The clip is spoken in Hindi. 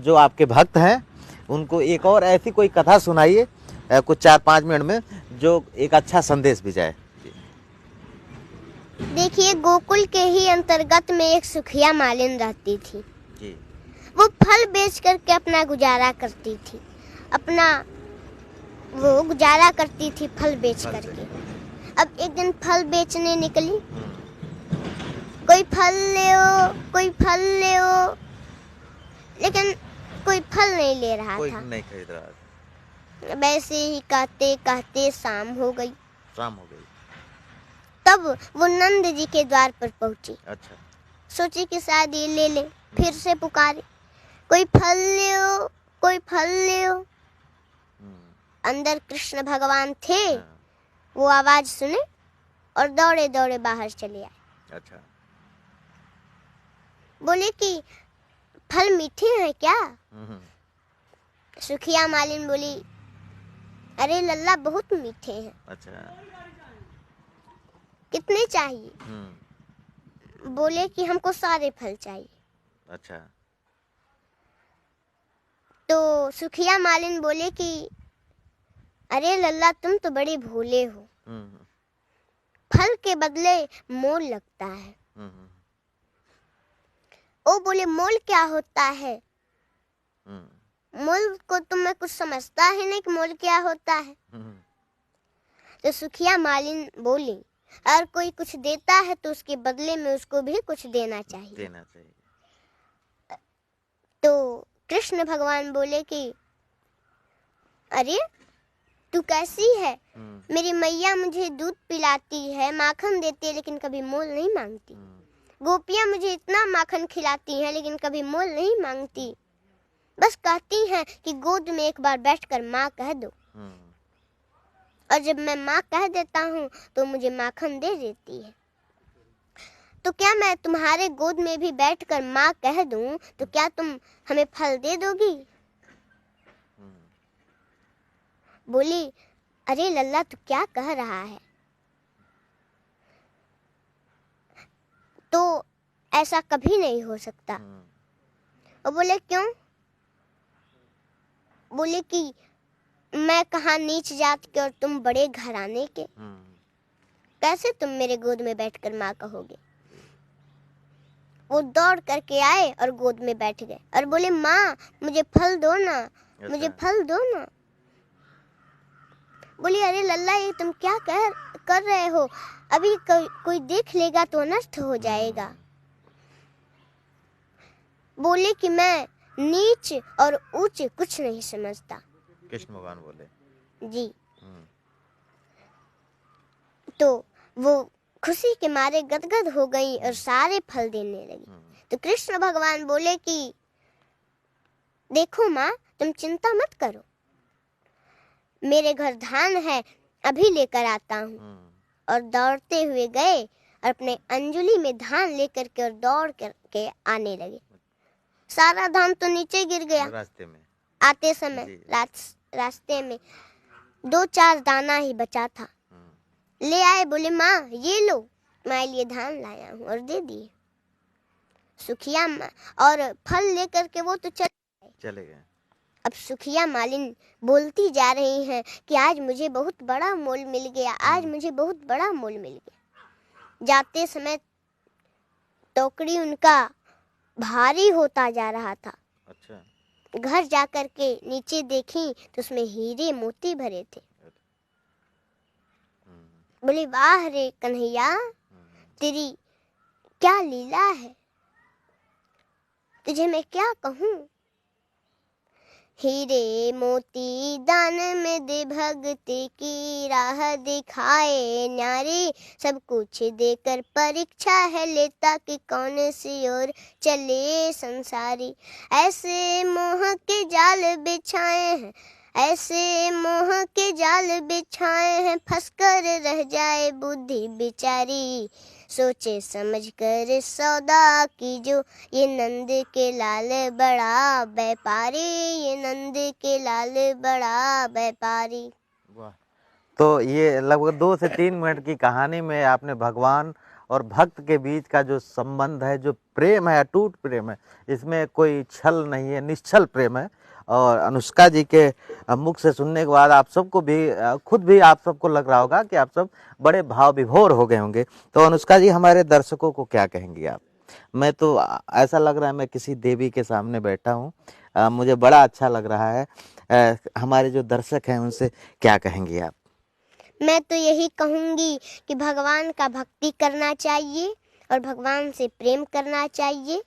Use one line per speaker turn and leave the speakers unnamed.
जो आपके भक्त हैं उनको एक और ऐसी कोई कथा सुनाइए कुछ 4-5 मिनट में, जो एक अच्छा संदेश भी जाए।
देखिए, गोकुल के ही अंतर्गत में एक सुखिया मालिन रहती थी
जी।
वो फल बेच करके अपना गुजारा करती थी, वो गुजारा करती थी फल बेच करके। अब एक दिन फल बेचने निकली, कोई फल ले ओ, लेकिन कोई फल नहीं ले रहा
कोई
था,
नहीं खरीद रहा था।
वैसे ही कहते कहते शाम हो गई। तब वो नंद जी के द्वार पर पहुंची।
अच्छा।
सोची कि शायद ये ले ले, फिर से पुकारे, कोई फल ले ओ, कोई फल ले ओ। अंदर कृष्ण भगवान थे, वो आवाज सुने और दौड़े दौड़े बाहर चले आए।
अच्छा।
बोले कि फल मीठे हैं क्या? सुखिया मालिन बोली, अरे लल्ला बहुत मीठे हैं।
अच्छा।
कितने चाहिए? बोले कि हमको सारे फल चाहिए।
अच्छा।
तो सुखिया मालिन बोले कि अरे लल्ला तुम तो बड़े भोले हो, फल के बदले मोल लगता है। वो बोले मोल क्या होता है? मोल को तुम्हें कुछ समझता है नहीं कि मोल क्या होता है। तो सुखिया मालिन बोली, अगर कोई कुछ देता है तो उसके बदले में उसको भी कुछ देना चाहिए। तो कृष्ण भगवान बोले कि अरे तू कैसी है? मेरी मैया मुझे दूध पिलाती है, माखन देती है, लेकिन कभी मोल नहीं मांगती। गोपियां मुझे इतना माखन खिलाती हैं, लेकिन कभी मोल नहीं मांगती। बस कहती हैं कि गोद में एक बार बैठकर माँ कह दो, और जब मैं माँ कह देता हूँ तो मुझे माखन दे देती है। तो क्या मैं तुम्हारे गोद में भी बैठकर माँ कह दूं तो क्या तुम हमें फल दे दोगी? बोली, अरे लल्ला तू क्या कह रहा है? तो ऐसा कभी नहीं हो सकता। और बोले क्यों? बोले कि मैं कहाँ नीच जात के और तुम बड़े घराने के, कैसे तुम मेरे गोद में बैठकर माँ कहोगे? वो दौड़ करके आए और गोद में बैठ गए और बोले, माँ मुझे फल दो ना, मुझे फल दो ना। बोली, अरे लल्ला ये तुम क्या कर रहे हो? अभी कोई देख लेगा तो नष्ट हो जाएगा। बोले कि मैं नीच और ऊंच कुछ नहीं समझता।
कृष्ण भगवान बोले
जी। तो वो खुशी के मारे गदगद हो गई और सारे फल देने लगी। तो कृष्ण भगवान बोले कि देखो माँ, तुम चिंता मत करो, मेरे घर धान है, अभी लेकर आता हूँ। और दौड़ते हुए गए और अपने अंजुली में धान लेकर के और दौड़ करके आने लगे। सारा धान तो नीचे गिर गया
रास्ते में
आते समय। रास्ते में 2-4 दाना ही बचा था। ले आए, बोले माँ ये लो, मैं लिए धान लाया हूँ, और दे दिए। सुखिया और फल लेकर के वो तो चले गए। अब सुखिया मालिन बोलती जा रही हैं कि आज मुझे बहुत बड़ा मोल मिल गया, आज मुझे बहुत बड़ा मोल मिल गया। जाते समय टोकरी उनका भारी होता जा रहा था। अच्छा। घर जाकर के नीचे देखी तो उसमें हीरे मोती भरे थे। बोले, वाह रे कन्हैया, तेरी क्या लीला है, तुझे मैं क्या कहूँ। हीरे मोती दान में दे भक्ति की राह दिखाए न्यारी, सब कुछ देकर परीक्षा है लेता कि कौन सी ओर चले संसारी। ऐसे मोह के जाल बिछाए हैं, ऐसे मोह के जाल बिछाए हैं, फंसकर रह जाए बुद्धि बिचारी। सोचे समझ कर सौदा कीजो, ये नंद के लाल बड़ा व्यापारी, ये नंद के लाल बड़ा व्यापारी।
वाह। तो ये लगभग 2 से 3 मिनट की कहानी में आपने भगवान और भक्त के बीच का जो संबंध है, जो प्रेम है, अटूट प्रेम है, इसमें कोई छल नहीं है, निश्चल प्रेम है। और अनुष्का जी के मुख से सुनने के बाद आप सबको भी खुद भी आप सबको लग रहा होगा कि आप सब बड़े भाव विभोर हो गए होंगे। तो अनुष्का जी, हमारे दर्शकों को क्या कहेंगी आप? मैं तो ऐसा लग रहा है मैं किसी देवी के सामने बैठा हूँ। मुझे बड़ा अच्छा लग रहा है। हमारे जो दर्शक हैं उनसे क्या कहेंगी आप?
मैं तो यही कहूँगी कि भगवान का भक्ति करना चाहिए और भगवान से प्रेम करना चाहिए